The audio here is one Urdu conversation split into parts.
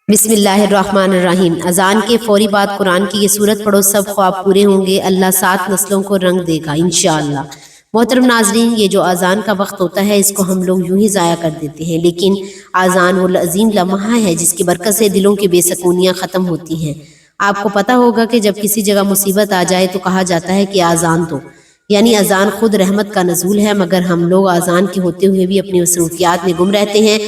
بسم اللہ الرحمن الرحیم۔ اذان کے فوری بعد قرآن کی یہ سورت پڑھو، سب خواب پورے ہوں گے، اللہ 7 نسلوں کو رنگ دے گا انشاءاللہ۔ محترم ناظرین، یہ جو اذان کا وقت ہوتا ہے اس کو ہم لوگ یوں ہی ضائع کر دیتے ہیں، لیکن اذان وہ عظیم لمحہ ہے جس کی برکت سے دلوں کی بے سکونیاں ختم ہوتی ہیں۔ آپ کو پتہ ہوگا کہ جب کسی جگہ مصیبت آ جائے تو کہا جاتا ہے کہ اذان دو، یعنی اذان خود رحمت کا نزول ہے، مگر ہم لوگ اذان کے ہوتے ہوئے بھی اپنی مصروفیات میں گم رہتے ہیں،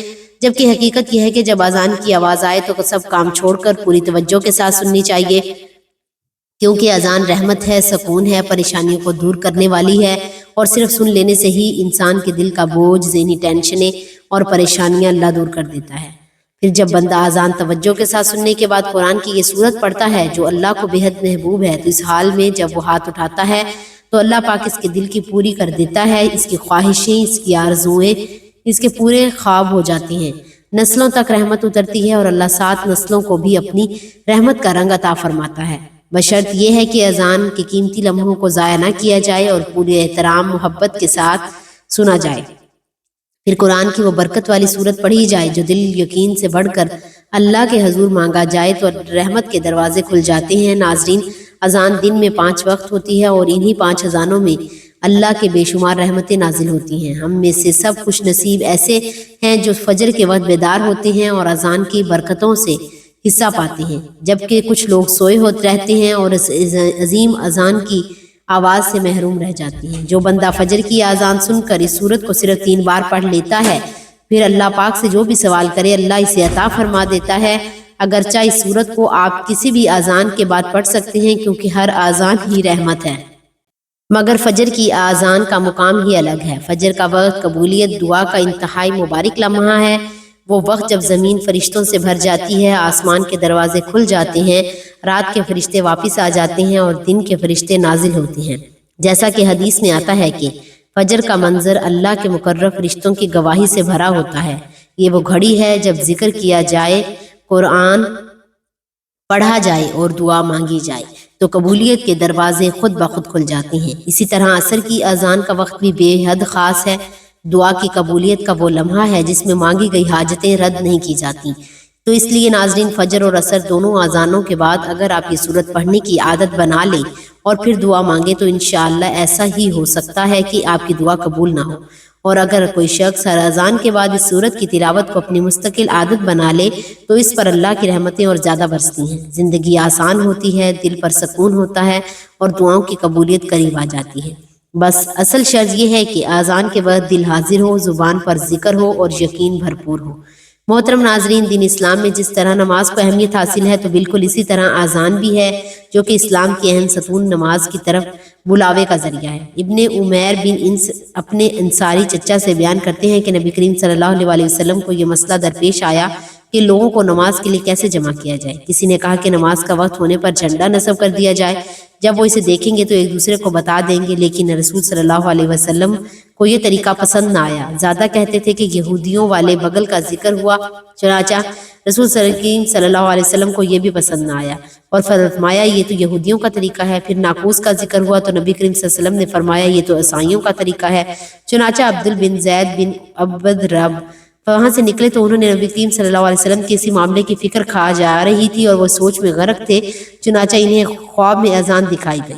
جبکہ حقیقت یہ ہے کہ جب اذان کی آواز آئے تو سب کام چھوڑ کر پوری توجہ کے ساتھ سننی چاہیے، کیونکہ اذان رحمت ہے، سکون ہے، پریشانیوں کو دور کرنے والی ہے، اور صرف سن لینے سے ہی انسان کے دل کا بوجھ، ذہنی ٹینشنیں اور پریشانیاں اللہ دور کر دیتا ہے۔ پھر جب بندہ اذان توجہ کے ساتھ سننے کے بعد قرآن کی یہ سورت پڑھتا ہے جو اللہ کو بے حد محبوب ہے، تو اس حال میں جب وہ ہاتھ اٹھاتا ہے تو اللہ پاک اس کے دل کی پوری کر دیتا ہے، اس کی خواہشیں، اس کی آرزوئیں، اس کے پورے خواب ہو جاتی ہیں، نسلوں تک رحمت اترتی ہے، اور اللہ 7 نسلوں کو بھی اپنی رحمت کا رنگ عطا فرماتا ہے، بشرط یہ ہے کہ اذان کے قیمتی لمحوں کو ضائع نہ کیا جائے اور پورے احترام محبت کے ساتھ سنا جائے۔ پھر قرآن کی وہ برکت والی سورت پڑھی جائے جو دل یقین سے بڑھ کر اللہ کے حضور مانگا جائے تو رحمت کے دروازے کھل جاتے ہیں۔ ناظرین، اذان دن میں 5 وقت ہوتی ہے اور انہی 5 اذانوں میں اللہ کے بے شمار رحمتیں نازل ہوتی ہیں۔ ہم میں سے سب خوش نصیب ایسے ہیں جو فجر کے وقت بیدار ہوتے ہیں اور اذان کی برکتوں سے حصہ پاتے ہیں، جبکہ کچھ لوگ سوئے ہوتے رہتے ہیں اور اس عظیم اذان کی آواز سے محروم رہ جاتی ہیں۔ جو بندہ فجر کی اذان سن کر اس سورت کو صرف 3 بار پڑھ لیتا ہے، پھر اللہ پاک سے جو بھی سوال کرے اللہ اسے عطا فرما دیتا ہے۔ اگرچہ اس سورت کو آپ کسی بھی اذان کے بعد پڑھ سکتے ہیں کیونکہ ہر اذان ہی رحمت ہے، مگر فجر کی اذان کا مقام ہی الگ ہے۔ فجر کا وقت قبولیت دعا کا انتہائی مبارک لمحہ ہے، وہ وقت جب زمین فرشتوں سے بھر جاتی ہے، آسمان کے دروازے کھل جاتے ہیں، رات کے فرشتے واپس آ جاتے ہیں اور دن کے فرشتے نازل ہوتے ہیں، جیسا کہ حدیث میں آتا ہے کہ فجر کا منظر اللہ کے مقرب فرشتوں کی گواہی سے بھرا ہوتا ہے۔ یہ وہ گھڑی ہے جب ذکر کیا جائے، قرآن پڑھا جائے اور دعا مانگی جائے تو قبولیت کے دروازے خود بخود کھل جاتے ہیں۔ اسی طرح عصر کی اذان کا وقت بھی بے حد خاص ہے، دعا کی قبولیت کا وہ لمحہ ہے جس میں مانگی گئی حاجتیں رد نہیں کی جاتی۔ تو اس لیے ناظرین، فجر اور عصر دونوں اذانوں کے بعد اگر آپ یہ سورت پڑھنے کی عادت بنا لیں اور پھر دعا مانگیں تو انشاءاللہ ایسا ہی ہو سکتا ہے کہ آپ کی دعا قبول نہ ہو۔ اور اگر کوئی شخص ہر اذان کے بعد اس سورت کی تلاوت کو اپنی مستقل عادت بنا لے تو اس پر اللہ کی رحمتیں اور زیادہ برستی ہیں، زندگی آسان ہوتی ہے، دل پر سکون ہوتا ہے اور دعاؤں کی قبولیت قریب آ جاتی ہے۔ بس اصل شرط یہ ہے کہ اذان کے وقت دل حاضر ہو، زبان پر ذکر ہو اور یقین بھرپور ہو۔ محترم ناظرین، دین اسلام میں جس طرح نماز کو اہمیت حاصل ہے تو بالکل اسی طرح اذان بھی ہے، جو کہ اسلام کی اہم ستون نماز کی طرف بلاوے کا ذریعہ ہے۔ ابن عمیر بن انس اپنے انصاری چچا سے بیان کرتے ہیں کہ نبی کریم صلی اللہ علیہ وسلم کو یہ مسئلہ درپیش آیا کہ لوگوں کو نماز کے لیے کیسے جمع کیا جائے۔ کسی نے کہا کہ نماز کا وقت ہونے پر جھنڈا نصب کر دیا جائے، جب وہ اسے دیکھیں گے تو ایک دوسرے کو بتا دیں گے، لیکن رسول صلی اللہ علیہ وسلم کو یہ طریقہ پسند نہ آیا، زیادہ کہتے تھے کہ یہودیوں والے بغل کا ذکر ہوا، چنانچہ رسول صلی اللہ علیہ وسلم کو یہ بھی پسند نہ آیا اور فرمایا یہ تو یہودیوں کا طریقہ ہے۔ پھر ناقوس کا ذکر ہوا تو نبی کریم صلی اللہ علیہ وسلم نے فرمایا یہ تو عیسائیوں کا طریقہ ہے۔ چنانچہ عبد بن زید بن عبد رب وہاں سے نکلے تو انہوں نے نبی کریم صلی اللہ علیہ وسلم کے اسی معاملے کی فکر کھا جا رہی تھی اور وہ سوچ میں غرق تھے، چنانچہ انہیں خواب میں اذان دکھائی گئی۔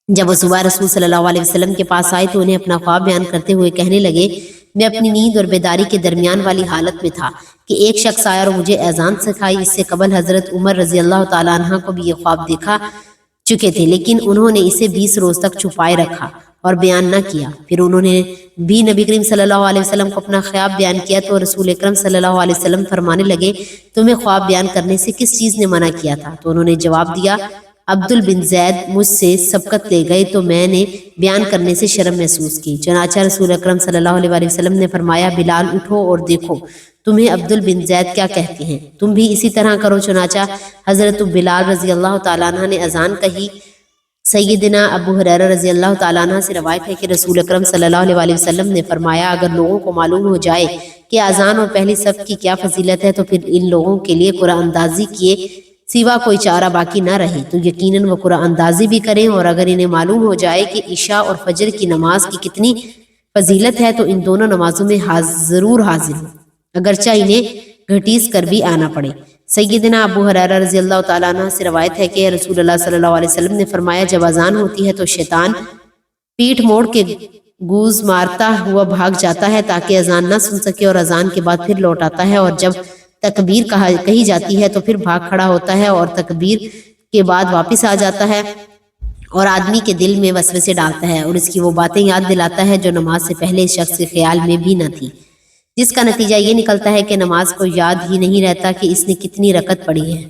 جب وہ صبح رسول صلی اللہ علیہ وسلم کے پاس آئے تو انہیں اپنا خواب بیان کرتے ہوئے کہنے لگے، میں اپنی نیند اور بیداری کے درمیان والی حالت میں تھا کہ ایک شخص آیا اور مجھے اذان سکھائی۔ اس سے قبل حضرت عمر رضی اللہ تعالیٰ عنہ کو بھی یہ خواب دکھا چکے تھے، لیکن انہوں نے اسے 20 روز تک چھپائے رکھا اور بیان نہ کیا۔ پھر انہوں نے بھی نبی کریم صلی اللہ علیہ وسلم کو اپنا خواب بیان کیا تو رسول اکرم صلی اللہ علیہ وسلم فرمانے لگے، تمہیں خواب بیان کرنے سے کس چیز نے منع کیا تھا؟ تو انہوں نے جواب دیا، عبد بن زید مجھ سے سبقت لے گئے تو میں نے بیان کرنے سے شرم محسوس کی۔ چنانچہ رسول اکرم صلی اللہ علیہ وسلم نے فرمایا، بلال اٹھو اور دیکھو تمہیں عبد بن زید کیا کہتے ہیں، تم بھی اسی طرح کرو۔ چنانچہ حضرت بلال رضی اللہ تعالیٰ عنہ نے اذان کہی۔ سیدنا ابو ہریرہ رضی اللہ تعالیٰ عنہ سے روایت ہے کہ رسول اکرم صلی اللہ علیہ وسلم نے فرمایا، اگر لوگوں کو معلوم ہو جائے کہ اذان اور پہلی صف کی کیا فضیلت ہے تو پھر ان لوگوں کے لیے قرآن اندازی کیے سوا کوئی چارہ باقی نہ رہے تو یقیناً وہ قرآن اندازی بھی کریں، اور اگر انہیں معلوم ہو جائے کہ عشاء اور فجر کی نماز کی کتنی فضیلت ہے تو ان دونوں نمازوں میں ضرور حاضر ہوں، اگرچہ انہیں گھٹیس کر بھی آنا پڑے۔ سیدنا ابو ہریرہ رضی اللہ تعالیٰ عنہ سے روایت ہے کہ رسول اللہ صلی اللہ علیہ وسلم نے فرمایا جب اذان ہوتی ہے تو شیطان پیٹھ موڑ کے گوز مارتا ہوا بھاگ جاتا ہے تاکہ اذان نہ سن سکے اور اذان کے بعد پھر لوٹ آتا ہے، اور جب تکبیر کہی جاتی ہے تو پھر بھاگ کھڑا ہوتا ہے اور تکبیر کے بعد واپس آ جاتا ہے اور آدمی کے دل میں وسوسے ڈالتا ہے اور اس کی وہ باتیں یاد دلاتا ہے جو نماز سے پہلے اس شخص کے خیال میں بھی نہ تھی، جس کا نتیجہ یہ نکلتا ہے کہ نماز کو یاد ہی نہیں رہتا کہ اس نے کتنی رکعت پڑھی ہے۔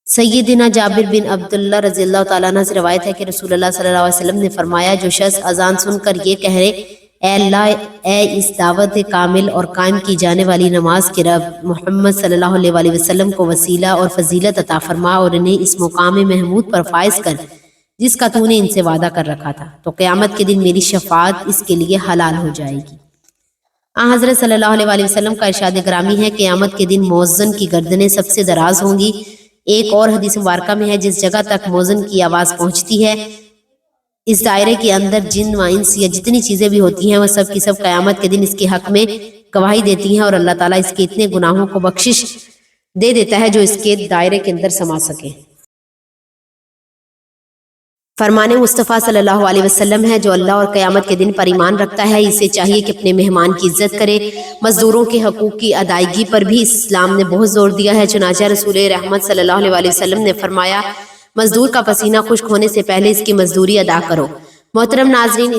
سیدنا جابر بن عبداللہ رضی اللہ تعالیٰ عنہ سے روایت ہے کہ رسول اللہ صلی اللہ علیہ وسلم نے فرمایا جو شخص اذان سن کر یہ کہے اے اللہ، اے اس دعوت کامل اور قائم کی جانے والی نماز کے رب، محمد صلی اللہ علیہ وسلم کو وسیلہ اور فضیلت عطا فرما اور انہیں اس مقام محمود پر فائز کر جس کا تو نے ان سے وعدہ کر رکھا تھا، تو قیامت کے دن میری شفاعت اس کے لیے حلال ہو جائے گی۔ حضرت صلی اللہ علیہ وسلم کا ارشاد گرامی ہے قیامت کے دن مؤذن کی گردنیں سب سے دراز ہوں گی۔ ایک اور حدیث مبارکہ میں ہے جس جگہ تک مؤذن کی آواز پہنچتی ہے اس دائرے کے اندر جن و انس یا جتنی چیزیں بھی ہوتی ہیں وہ سب کی سب قیامت کے دن اس کے حق میں گواہی دیتی ہیں اور اللہ تعالیٰ اس کے اتنے گناہوں کو بخشش دے دیتا ہے جو اس کے دائرے کے اندر سما سکے۔ فرمان مصطفیٰ صلی اللہ علیہ وسلم ہے جو اللہ اور قیامت کے دن پر ایمان رکھتا ہے اسے چاہیے کہ اپنے مہمان کی عزت کرے۔ مزدوروں کے حقوق کی ادائیگی پر بھی اسلام نے بہت زور دیا ہے، چنانچہ رسول رحمت صلی اللہ علیہ وسلم نے فرمایا مزدور کا پسینہ خشک ہونے سے پہلے اس کی مزدوری ادا کرو۔ محترم ناظرین،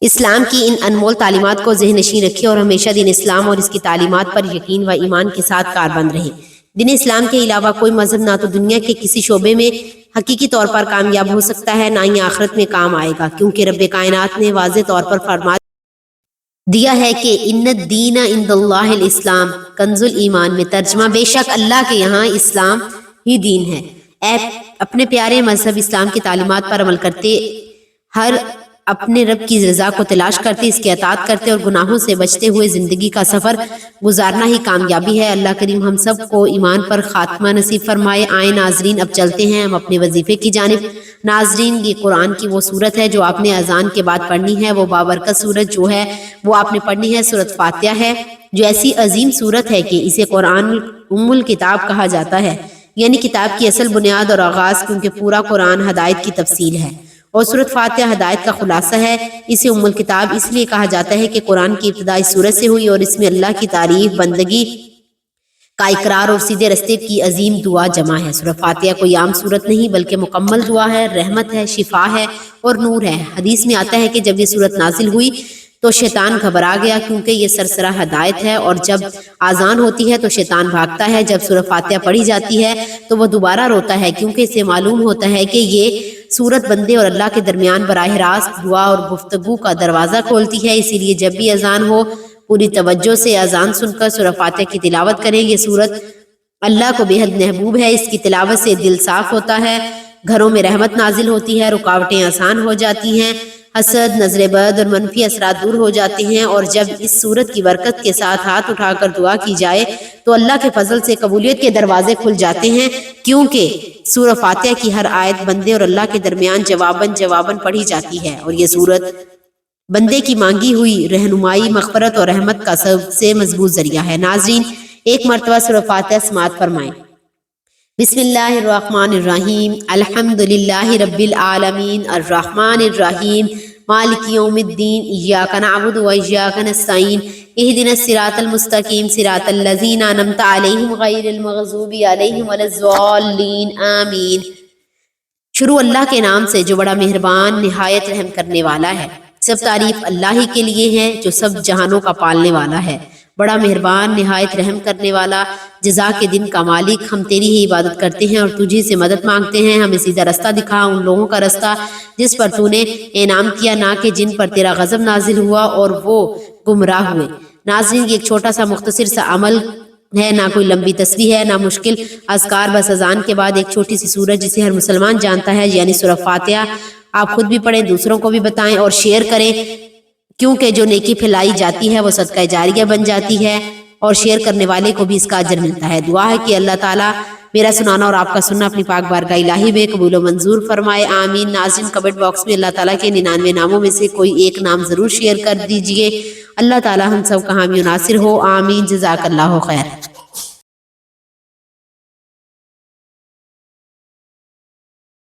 اسلام کی ان انمول تعلیمات کو ذہن نشین رکھیں اور ہمیشہ دین اسلام اور اس کی تعلیمات پر یقین و ایمان کے ساتھ کاربند رہیں۔ دین اسلام کے علاوہ کوئی مذہب نہ تو دنیا کے کسی شعبے میں حقیقی طور پر کامیاب ہو سکتا ہے نہ ہی آخرت میں کام آئے گا، کیونکہ رب کائنات نے واضح طور پر فرما دیا ہے کہ ان الدین عند اللہ الاسلام کنز الایمان میں ترجمہ بے شک اللہ کے یہاں اسلام ہی دین ہے۔ اے اپنے پیارے مذہب اسلام کی تعلیمات پر عمل کرتے، ہر اپنے رب کی رضا کو تلاش کرتے، اس کی اطاعت کرتے اور گناہوں سے بچتے ہوئے زندگی کا سفر گزارنا ہی کامیابی ہے۔ اللہ کریم ہم سب کو ایمان پر خاتمہ نصیب فرمائے۔ آئیں ناظرین اب چلتے ہیں ہم اپنے وظیفے کی جانب۔ ناظرین، یہ قرآن کی وہ سورت ہے جو آپ نے اذان کے بعد پڑھنی ہے، وہ بابرکت سورت جو ہے وہ آپ نے پڑھنی ہے سورت فاتحہ ہے، جو ایسی عظیم سورت ہے کہ اسے قرآن ام الکتاب کہا جاتا ہے، یعنی کتاب کی اصل بنیاد اور آغاز، کیونکہ پورا قرآن ہدایت کی تفصیل ہے اور سورت فاتحہ ہدایت کا خلاصہ ہے۔ اسے ام الکتاب اس لیے کہا جاتا ہے کہ قرآن کی ابتدا اس سورت سے ہوئی اور اس میں اللہ کی تعریف، بندگی کا اقرار اور سیدھے رستے کی عظیم دعا جمع ہے۔ سورہ فاتحہ کوئی عام سورت نہیں بلکہ مکمل دعا ہے، رحمت ہے، شفا ہے اور نور ہے۔ حدیث میں آتا ہے کہ جب یہ سورت نازل ہوئی تو شیطان گھبرا گیا کیونکہ یہ سرسرہ ہدایت ہے، اور جب آذان ہوتی ہے تو شیطان بھاگتا ہے۔ جب سورہ فاتحہ پڑھی جاتی ہے تو وہ دوبارہ روتا ہے کیونکہ اسے معلوم ہوتا ہے کہ یہ سورت بندے اور اللہ کے درمیان براہ راست دعا اور گفتگو کا دروازہ کھولتی ہے۔ اسی لیے جب بھی اذان ہو پوری توجہ سے اذان سن کر سورہ فاتحہ کی تلاوت کریں۔ یہ سورت اللہ کو بے حد محبوب ہے، اس کی تلاوت سے دل صاف ہوتا ہے، گھروں میں رحمت نازل ہوتی ہے، رکاوٹیں آسان ہو جاتی ہیں، حسد، نظر بد اور منفی اثرات دور ہو جاتے ہیں، اور جب اس سورت کی برکت کے ساتھ ہاتھ اٹھا کر دعا کی جائے تو اللہ کے فضل سے قبولیت کے دروازے کھل جاتے ہیں، کیونکہ سورہ فاتحہ کی ہر آیت بندے اور اللہ کے درمیان جواباً پڑھی جاتی ہے، اور یہ سورت بندے کی مانگی ہوئی رہنمائی، مغفرت اور رحمت کا سب سے مضبوط ذریعہ ہے۔ ناظرین، ایک مرتبہ سورہ فاتحہ سماعت فرمائیں۔ بسم اللہ الرحمن الرحیم، الحمد للہ رب العالمین، الرحمن الرحیم، مالک یوم الدین، ایاک نعبد و ایاک نستعین، اہدنا الصراط المستقیم، صراط الذین انعمت علیہم غیر المغضوب علیہم ولا الضالین، آمین۔ شروع اللہ کے نام سے جو بڑا مہربان نہایت رحم کرنے والا ہے۔ سب تعریف اللہ ہی کے لیے ہے جو سب جہانوں کا پالنے والا ہے، بڑا مہربان نہایت رحم کرنے والا، جزا کے دن کا مالک۔ ہم تیری ہی عبادت کرتے ہیں اور تجھی سے مدد مانگتے ہیں۔ ہمیں سیدھا رستہ دکھا، ان لوگوں کا رستہ جس پر تو نے انعام کیا، نہ کہ جن پر تیرا غضب نازل ہوا اور وہ گمراہ ہوئے۔ ناظرین، یہ ایک چھوٹا سا مختصر سا عمل ہے، نہ کوئی لمبی تسبیح ہے، نہ مشکل اذکار، بس اذان کے بعد ایک چھوٹی سی سورت جسے ہر مسلمان جانتا ہے، یعنی سورہ فاتحہ۔ آپ خود بھی پڑھیں، دوسروں کو بھی بتائیں اور شیئر کریں، کیونکہ جو نیکی پھیلائی جاتی ہے وہ صدقہ جاریہ بن جاتی ہے اور شیئر کرنے والے کو بھی اس کا اجر ملتا ہے۔ دعا ہے کہ اللہ تعالیٰ میرا سنانا اور آپ کا سننا اپنی پاک بارگاہ الہی میں قبول و منظور فرمائے، آمین۔ ناظرین، کمنٹ باکس میں اللہ تعالیٰ کے 99 ناموں میں سے کوئی ایک نام ضرور شیئر کر دیجئے۔ اللہ تعالیٰ ہم سب کا حامی و ناصر ہو، آمین۔ جزاک اللہ خیر۔